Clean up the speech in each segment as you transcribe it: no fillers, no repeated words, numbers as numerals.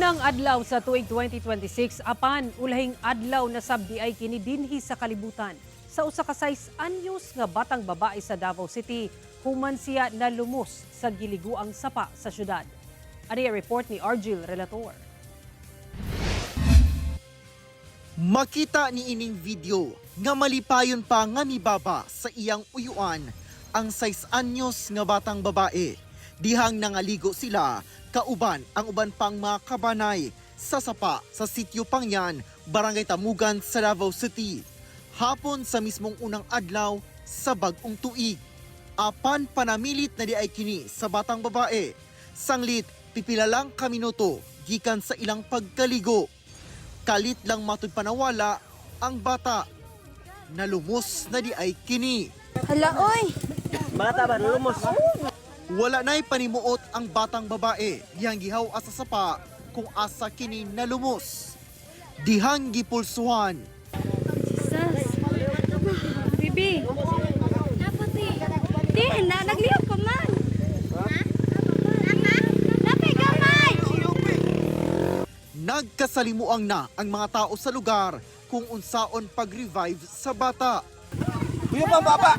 Unang adlaw sa tuig 2026, apan ulahing adlaw na sabdi ay kini dinhi sa kalibutan. Sa usa ka 6 anyos nga batang babae sa Davao City, human siya nalumos sa giliguang sapa sa syudad. Ani ang report ni Argil Relator. Makita ni ining video nga malipayon pa nga mibaba sa iyang uyuan ang 6 anyos nga batang babae. Dihang nangaligo sila kauban ang uban pang mga kabanay sa sapa sa sitio Pangyan, Barangay Tamugan sa Davao City. Hapon sa mismong unang adlaw sa bag-ong tuig. Apan panamilit na di ay kini sa batang babae. Sanglit pipila lang ka minuto gikan sa ilang pagkaligo. Kalit lang matud panawala ang bata. Nalumos na di ay kini. Hala, oy! Bata ba, lumos? Wala na'y panimuot ang batang babae dihang gihaw asa sapa kung asa kini nalumos. Dihang gipulsuhan. Jesus! Bibi! Di, nagliyap ka man! Napay gamay! Nagkasalimuang na ang mga tao sa lugar kung unsaon pag-revive sa bata. Huyop pa, baba!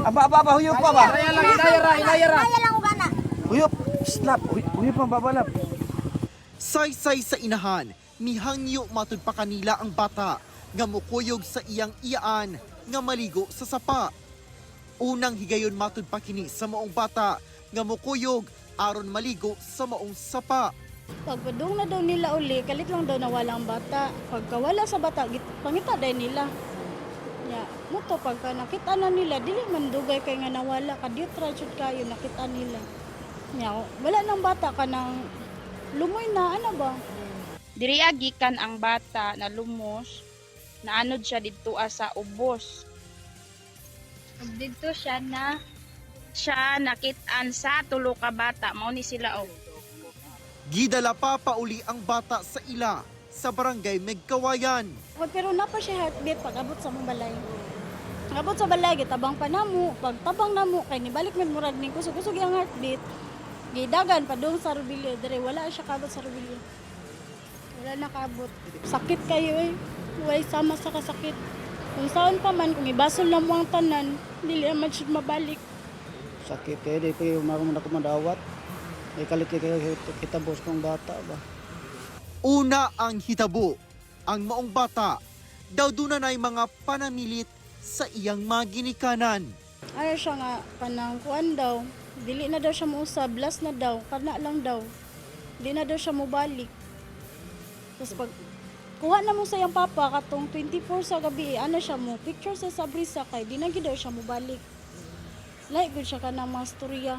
Aba, huyop pa ba? Ilayara! Huyop! Slap! Huyop pa, baba lap! Saysay sa inahan, mihangyo matud pa kanila ang bata nga mukuyog sa iyang iyaan nga maligo sa sapa. Unang higayon matud pa kini sa maong bata nga mukuyog aron maligo sa maong sapa. Pagpadung na daw nila uli, kalit lang daw nawala ang bata. Pagkawala sa bata, pangita daw nila. Ya, muto pagka nakita na nila, dili man dugay kay nga nawala, kadiyot rajud kayo nakita nila. Ya, wala nang bata ka nang lumoy na, ano ba? Diri gikan ang bata na lumos, naanod siya didto sa ubos. Ug didto siya nakitaan sa tulo ka bata, mao ni sila og. Gidala pa pauli ang bata sa ila sa barangay Megkawayan. Pero napa siya heartbeat pag abot sa mong balay. Abot sa balay, gitabang pa namo, pagtabang namo, kay nibalik man murag ning kusog-kusog ang heartbeat. Gidagan pa doon sa Rubilio, dire wala siya kabot sa Rubilio. Wala nakabot. Sakit kayo eh. Way sama sa kasakit. Kung saan pa man, kung ibasol na mo ang tanan, dili man siya mabalik. Sakit kayo, di ko yung marunong ako madawat. Ay kalit kayo kita boss kong bata ba? Una ang hitabo, ang maong bata, daw doon na mga panamilit sa iyang mga ginikanan. Ano siya nga, kanang kuan daw, dili na daw siya mausab, last na daw, kana lang daw. Di na daw siya mubalik. Tapos pag kuha na mo sa iyang papa, katong 24 sa gabi, ano siya mo, picture sa brisa kay, di na gid daw siya mubalik. Like good siya ka ng mga storya.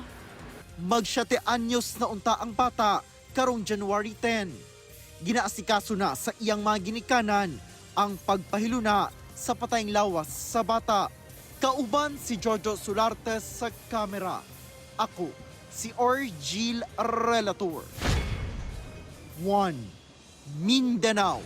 Mag-7 anyos na unta ang bata karong January 10. Ginaasikaso na sa iyang mga ginikanan ang pagpahiluna sa patayng lawas sa bata. Kauban si Jojo Sulartes sa kamera. Ako, si Argil Relator. 1. Mindanao.